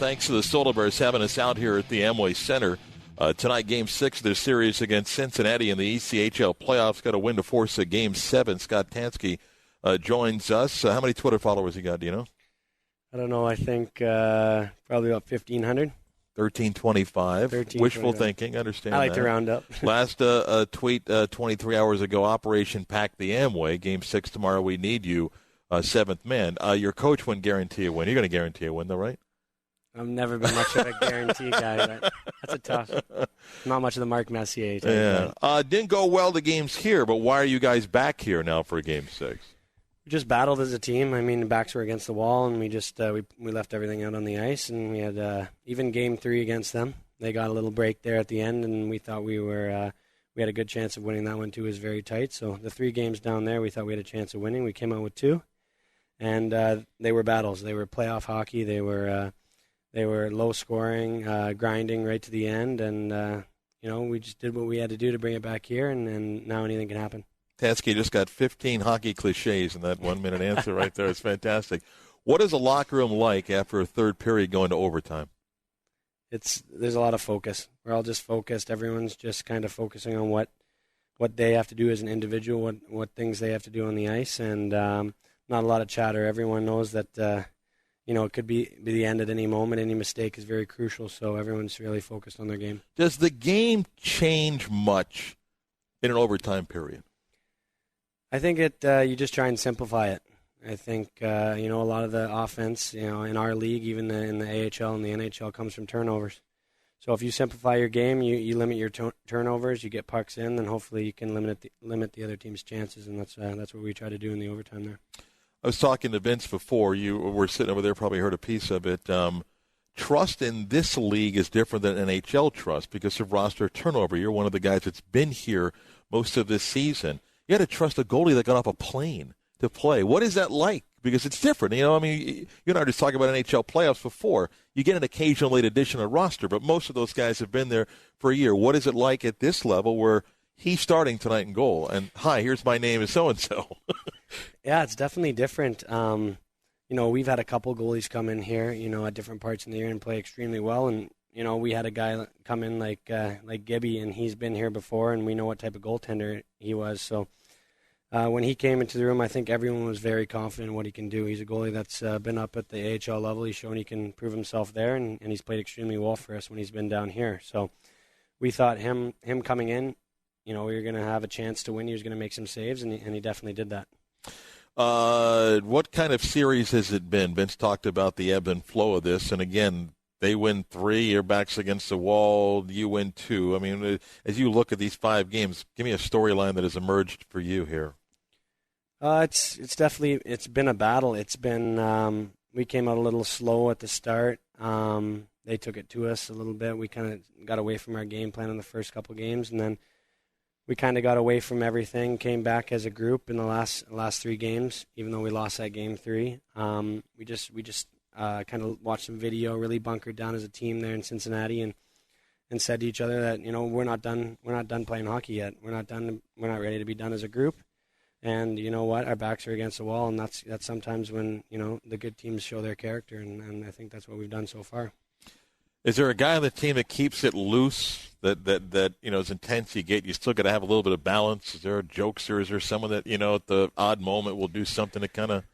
thanks to the Solar Bears having us out here at the Amway Center. Tonight, Game 6 of their series against Cincinnati in the ECHL playoffs. Got a win to force a Game 7. Scott Tanski joins us. How many Twitter followers you got, do you know? I don't know. I think probably about 1,500. 1325. Wishful thinking. Understand I like that. to round up. Last tweet 23 hours ago, Operation Pack the Amway. Game 6 tomorrow. We need you, seventh man. Your coach wouldn't guarantee a win. You're going to guarantee a win, though, right? I've never been much of a guarantee guy. But that's a tough. Not much of the Marc Messier type. Yeah. Didn't go well the games here, but why are you guys back here now for Game 6? We just battled as a team. I mean, the backs were against the wall, and we just we left everything out on the ice, and we had even Game 3 against them. They got a little break there at the end, and we thought we had a good chance of winning that one too. It was very tight. So the 3 games down there, we thought we had a chance of winning. We came out with 2, and they were battles. They were playoff hockey. They were low scoring, grinding right to the end, and we just did what we had to do to bring it back here, and now anything can happen. Tansky just got 15 hockey cliches in that 1-minute answer right there. It's fantastic. What is a locker room like after a third period going to overtime? There's a lot of focus. We're all just focused. Everyone's just kind of focusing on what they have to do as an individual, what things they have to do on the ice, and not a lot of chatter. Everyone knows that it could be the end at any moment. Any mistake is very crucial, so everyone's really focused on their game. Does the game change much in an overtime period? I think you just try and simplify it. I think, a lot of the offense, in our league, even in the AHL and the NHL, comes from turnovers. So if you simplify your game, you limit your turnovers, you get pucks in, then hopefully you can limit the other team's chances, and that's what we try to do in the overtime there. I was talking to Vince before. You were sitting over there, probably heard a piece of it. Trust in this league is different than NHL trust because of roster turnover. You're one of the guys that's been here most of this season. You had to trust a goalie that got off a plane to play. What is that like? Because it's different. You and I were just talking about NHL playoffs before. You get an occasional late addition to roster, but most of those guys have been there for a year. What is it like at this level where he's starting tonight in goal? And, hi, here's my name is so-and-so. Yeah, it's definitely different. We've had a couple goalies come in here, at different parts in the year and play extremely well. And, we had a guy come in like Gibby, and he's been here before, and we know what type of goaltender he was. So when he came into the room, I think everyone was very confident in what he can do. He's a goalie that's been up at the AHL level. He's shown he can prove himself there, and he's played extremely well for us when he's been down here. So we thought him coming in, we were going to have a chance to win. He was going to make some saves, and he definitely did that. What kind of series has it been? Vince talked about the ebb and flow of this, and again, they win 3, your back's against the wall, you win 2. I mean, as you look at these 5 games, give me a storyline that has emerged for you here. It's been a battle. It's been we came out a little slow at the start. They took it to us a little bit. We kind of got away from our game plan in the first couple games, and then we kind of got away from everything. Came back as a group in the last 3 games, even though we lost that game 3. We just kind of watched some video, really bunkered down as a team there in Cincinnati, and said to each other that we're not done playing hockey yet. We're not ready to be done as a group. And you know what? Our backs are against the wall, and that's sometimes when the good teams show their character, and I think that's what we've done so far. Is there a guy on the team that keeps it loose? That as intense you get, you still got to have a little bit of balance. Is there a jokester? Is there someone that at the odd moment will do something to kind of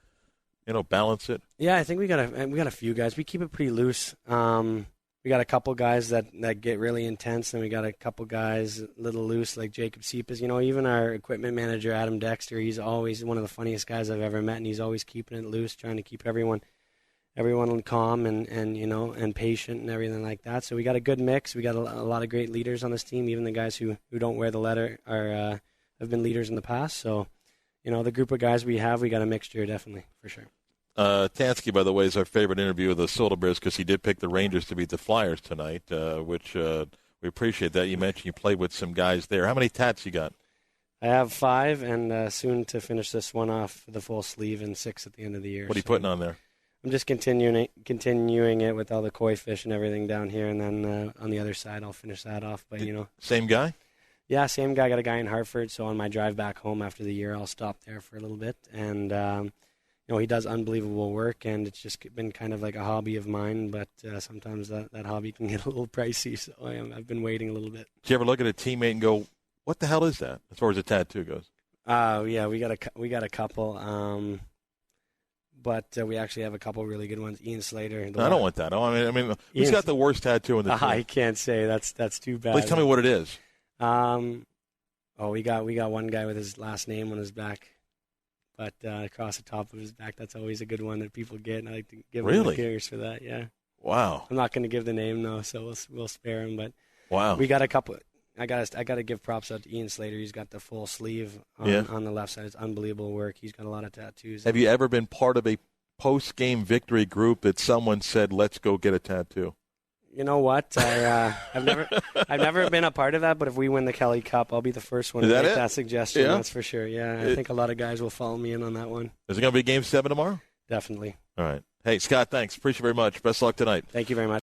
balance it? Yeah, I think we got a few guys. We keep it pretty loose. We got a couple guys that get really intense, and we got a couple guys a little loose, like Jacob Siepas. Even our equipment manager, Adam Dexter, he's always one of the funniest guys I've ever met, and he's always keeping it loose, trying to keep everyone calm and patient and everything like that. So we got a good mix. We got a lot of great leaders on this team, even the guys who don't wear the letter have been leaders in the past. So, the group of guys we got a mixture, definitely, for sure. Tanski, by the way, is our favorite interview of the Solar Bears because he did pick the Rangers to beat the Flyers tonight, which we appreciate that. You mentioned you played with some guys there. How many tats you got? I have 5, and soon to finish this one off the full sleeve, and 6 at the end of the year. What are you putting on there? I'm just continuing it with all the koi fish and everything down here, and then on the other side I'll finish that off. But same guy? Yeah, same guy. Got a guy in Hartford, so on my drive back home after the year I'll stop there for a little bit, and he does unbelievable work, and it's just been kind of like a hobby of mine, but sometimes that hobby can get a little pricey, so I've been waiting a little bit. Did you ever look at a teammate and go, what the hell is that, as far as a tattoo goes? Yeah, we got a couple, but we actually have a couple really good ones. Ian Slater. No, I don't want that. I mean, who's got the worst tattoo in the team? I can't say. That's too bad. Please tell me what it is. We got one guy with his last name on his back. But across the top of his back, that's always a good one that people get, and I like to give him the gears for that. Yeah. Wow. I'm not going to give the name though, so we'll spare him. But wow, we got a couple. I got to give props out to Ian Slater. He's got the full sleeve on the left side. It's unbelievable work. He's got a lot of tattoos. Have you ever been part of a post-game victory group that someone said, "Let's go get a tattoo"? You know what? I've never been a part of that, but if we win the Kelly Cup, I'll be the first one to make that suggestion. Yeah. That's for sure. Yeah, I think a lot of guys will follow me in on that one. Is it going to be Game 7 tomorrow? Definitely. All right. Hey, Scott, thanks. Appreciate it very much. Best of luck tonight. Thank you very much.